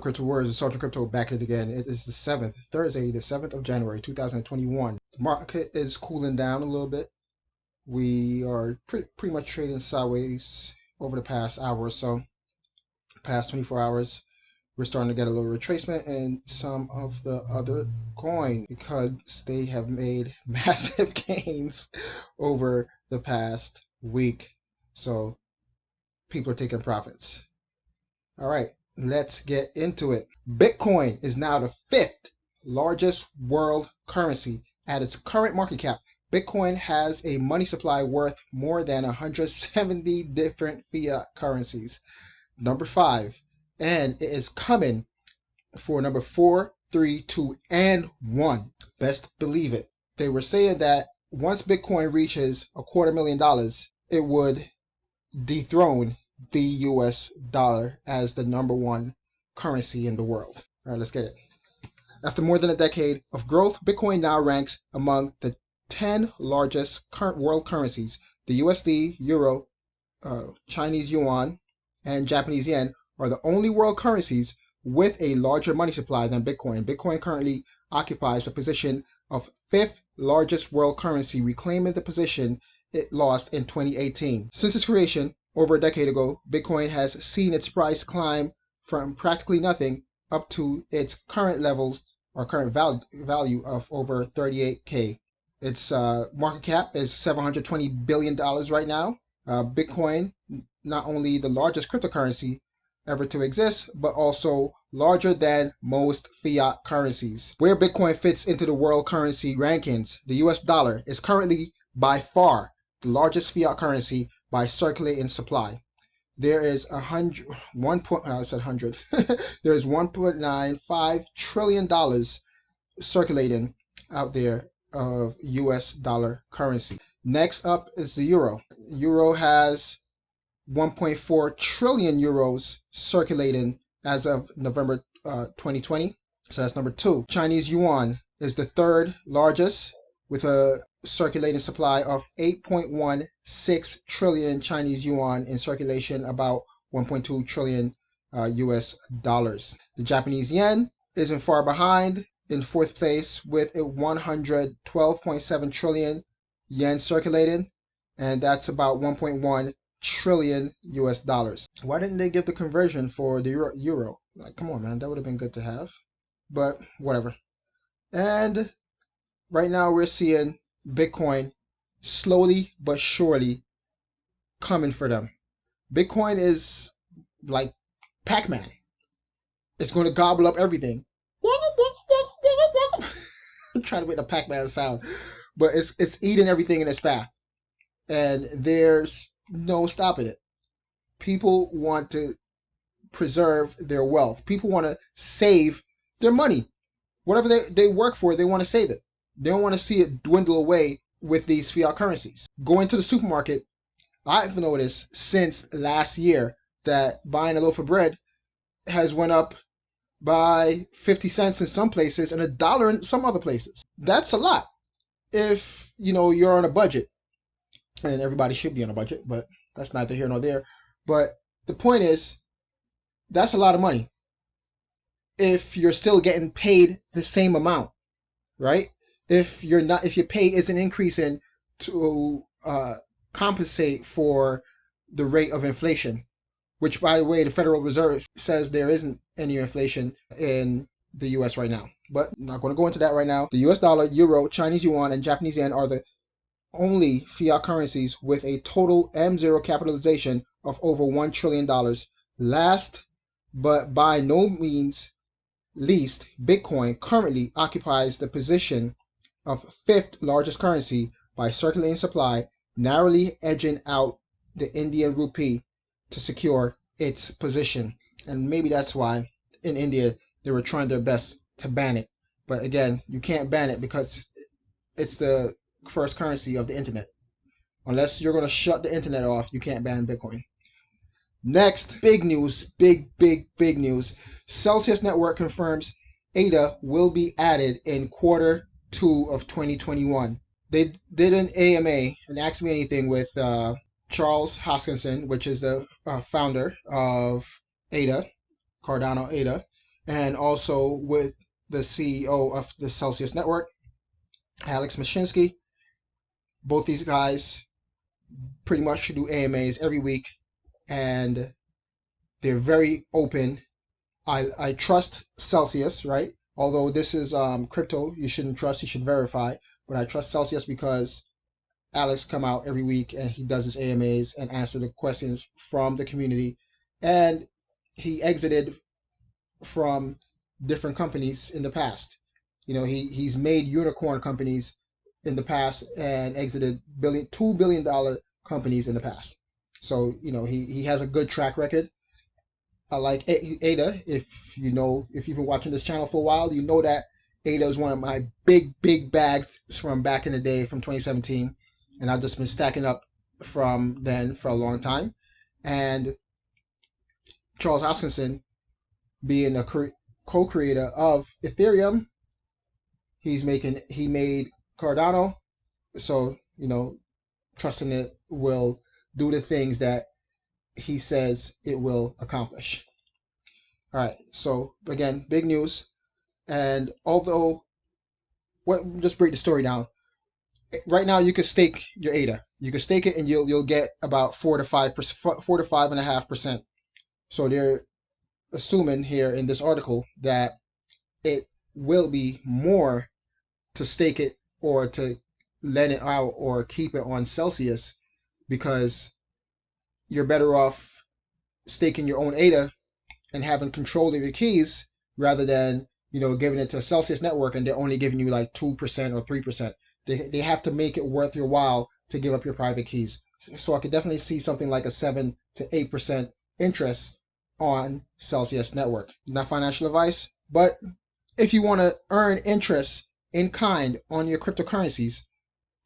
Crypto Words and Social Crypto back at it again. It is the 7th, Thursday, the 7th of January, 2021. The market is cooling down a little bit. We are pretty much trading sideways over the past hour or so. Past 24 hours, we're starting to get a little retracement in some of the other coin because they have made massive gains over the past week. So people are taking profits. All right, let's get into it. Bitcoin is now the 5th largest world currency. At its current market cap, Bitcoin has a money supply worth more than 170 different fiat currencies. Number 5, and it is coming for number 4, 3, 2, and 1. Best believe it. They were saying that once Bitcoin reaches $250,000, it would dethrone the US dollar as the number 1 currency in the world. All right, let's get it. After more than a decade of growth, Bitcoin now ranks among the 10 largest current world currencies. The USD, Euro, Chinese Yuan, and Japanese Yen are the only world currencies with a larger money supply than Bitcoin. Bitcoin currently occupies a position of 5th largest world currency, reclaiming the position it lost in 2018. Since its creation over a decade ago, Bitcoin has seen its price climb from practically nothing up to its current levels or current value of over 38K. Its market cap is $720 billion right now. Bitcoin, not only the largest cryptocurrency ever to exist, but also larger than most fiat currencies. Where Bitcoin fits into the world currency rankings, the US dollar is currently by far the largest fiat currency by circulating supply. There is there is $1.95 trillion circulating out there of US dollar currency. Next up is the euro. Euro has 1.4 trillion euros circulating as of November 2020. So that's number 2. Chinese yuan is the 3rd largest with a circulating supply of 8.16 trillion Chinese yuan in circulation, about 1.2 trillion US dollars. The Japanese yen isn't far behind in 4th place with a 112.7 trillion yen circulating, and that's about 1.1 trillion US dollars. Why didn't they give the conversion for the euro? Like, come on, man, that would have been good to have, but whatever. And right now we're seeing Bitcoin slowly but surely coming for them. Bitcoin is like pac-man. It's going to gobble up everything. I'm trying to make the pac-man sound, but it's eating everything in its path, and there's no stopping it. People want to preserve their wealth. People want to save their money. Whatever they work for, they want to save it. They don't want to see it dwindle away with these fiat currencies. Going to the supermarket, I've noticed since last year that buying a loaf of bread has went up by 50 cents in some places and $1 in some other places. That's a lot if you're on a budget, and everybody should be on a budget, but that's neither here nor there. But the point is, that's a lot of money if you're still getting paid the same amount, right? If your pay isn't increasing to compensate for the rate of inflation, which, by the way, the Federal Reserve says there isn't any inflation in the US right now. But I'm not going to go into that right now. The US dollar, euro, Chinese yuan, and Japanese yen are the only fiat currencies with a total M0 capitalization of over $1 trillion. Last, but by no means least, Bitcoin currently occupies the position of 5th largest currency by circulating supply, narrowly edging out the Indian rupee to secure its position. And maybe that's why in India they were trying their best to ban it. But again, you can't ban it because it's the first currency of the internet. Unless you're going to shut the internet off, you can't ban Bitcoin. Next, big news, big news. Celsius Network confirms ADA will be added in Q2 of 2021. They did an AMA, an Ask Me Anything, with Charles Hoskinson, which is the founder of ADA, Cardano ADA, and also with the CEO of the Celsius Network, Alex Mashinsky. Both these guys pretty much do AMAs every week, and they're very open. I trust Celsius, right? Although this is crypto, you shouldn't trust, you should verify. But I trust Celsius because Alex come out every week and he does his AMAs and answer the questions from the community. And he exited from different companies in the past. You know, he's made unicorn companies in the past and exited $2 billion companies in the past. So, you know, he has a good track record. I like Ada. If you know, if you've been watching this channel for a while, you know that Ada is one of my big bags from back in the day from 2017. And I've just been stacking up from then for a long time. And Charles Hoskinson, being a co-creator of Ethereum, he made Cardano. So, you know, trusting it will do the things that he says it will accomplish. All right, so again, big news. And although, just break the story down. Right now, you can stake your ADA. You can stake it, and you'll get about 4 to 5.5%. So they're assuming here in this article that it will be more to stake it or to lend it out or keep it on Celsius, because you're better off staking your own ADA and having control of your keys rather than, you know, giving it to a Celsius network and they're only giving you like 2% or 3%. They have to make it worth your while to give up your private keys. So I could definitely see something like a 7 to 8% interest on Celsius network. Not financial advice, but if you want to earn interest in kind on your cryptocurrencies,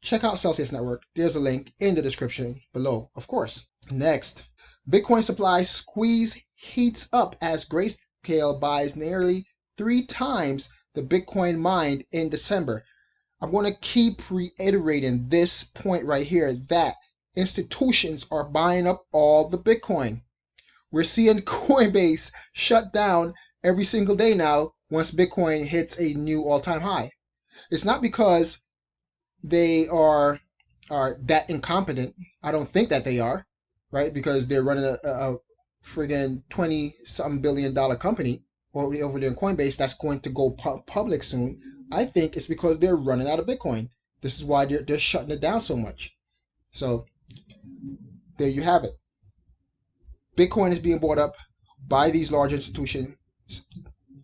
check out Celsius Network. There's a link in the description below, of course. Next, Bitcoin supply squeeze heats up as Grayscale buys nearly 3 times the Bitcoin mined in December. I'm going to keep reiterating this point right here, that institutions are buying up all the Bitcoin. We're seeing Coinbase shut down every single day now once Bitcoin hits a new all-time high. It's not because they are that incompetent. I don't think that they are, right? Because they're running a friggin' 20-something billion dollar company over there in Coinbase that's going to go public soon. I think it's because they're running out of Bitcoin. This is why they're shutting it down so much. So there you have it. Bitcoin is being bought up by these large institutions.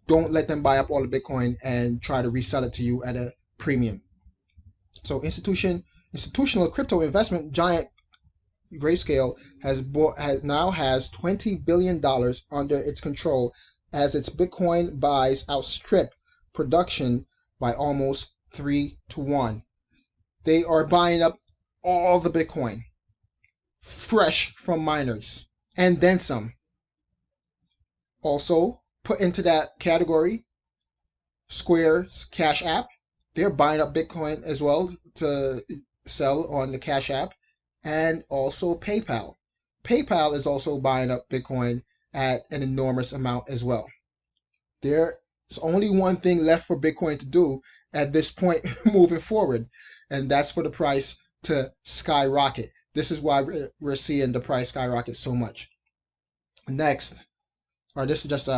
Don't let them buy up all the Bitcoin and try to resell it to you at a premium. So institutional crypto investment giant Grayscale now has $20 billion under its control as its Bitcoin buys outstrip production by almost 3 to 1. They are buying up all the Bitcoin, fresh from miners, and then some. Also, put into that category, Square's Cash App. They're buying up Bitcoin as well to sell on the Cash App, and also PayPal. PayPal is also buying up Bitcoin at an enormous amount as well. There's only one thing left for Bitcoin to do at this point moving forward, and that's for the price to skyrocket. This is why we're seeing the price skyrocket so much. Next, or this is just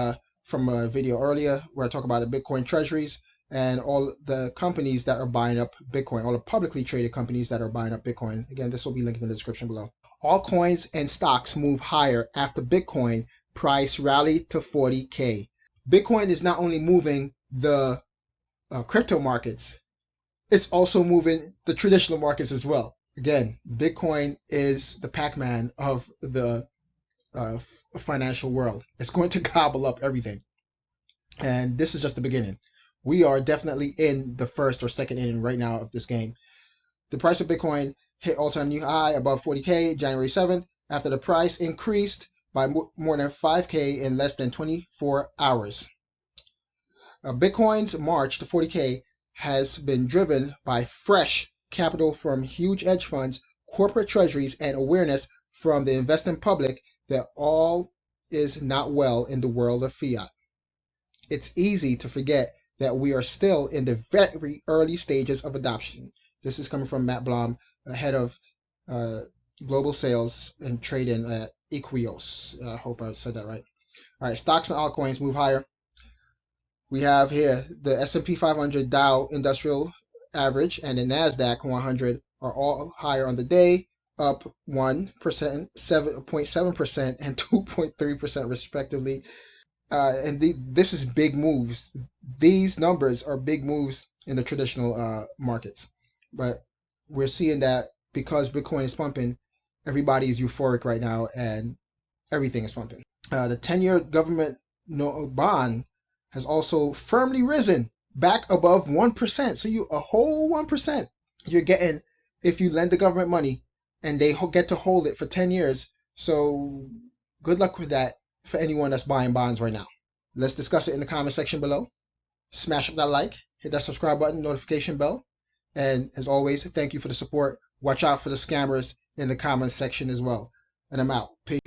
from a video earlier where I talk about the Bitcoin treasuries and all the companies that are buying up Bitcoin, all the publicly traded companies that are buying up Bitcoin. Again, this will be linked in the description below. All coins and stocks move higher after Bitcoin price rallied to 40K. Bitcoin is not only moving the crypto markets, it's also moving the traditional markets as well. Again, Bitcoin is the pac-man of the financial world. It's going to gobble up everything. And this is just the beginning. We are definitely in the first or second inning right now of this game. The price of Bitcoin hit all-time new high above 40K January 7th after the price increased by more than 5K in less than 24 hours. Bitcoin's march to 40K has been driven by fresh capital from huge hedge funds, corporate treasuries, and awareness from the investing public that all is not well in the world of fiat. it's easy to forget that we are still in the very early stages of adoption. This is coming from Matt Blom, head of global sales and trading at Equios. I hope I said that right. All right, stocks and altcoins move higher. We have here the S&P 500, Dow Industrial Average, and the NASDAQ 100 are all higher on the day, up 1%, 7.7%, and 2.3% respectively. This is big moves. These numbers are big moves in the traditional markets. But we're seeing that because Bitcoin is pumping, everybody is euphoric right now and everything is pumping. The 10-year government bond has also firmly risen back above 1%. So a whole 1% you're getting if you lend the government money and they get to hold it for 10 years. So good luck with that for anyone that's buying bonds right now. Let's discuss it in the comment section below. Smash up that like, hit that subscribe button, notification bell. And as always, thank you for the support. Watch out for the scammers in the comment section as well. And I'm out. Peace.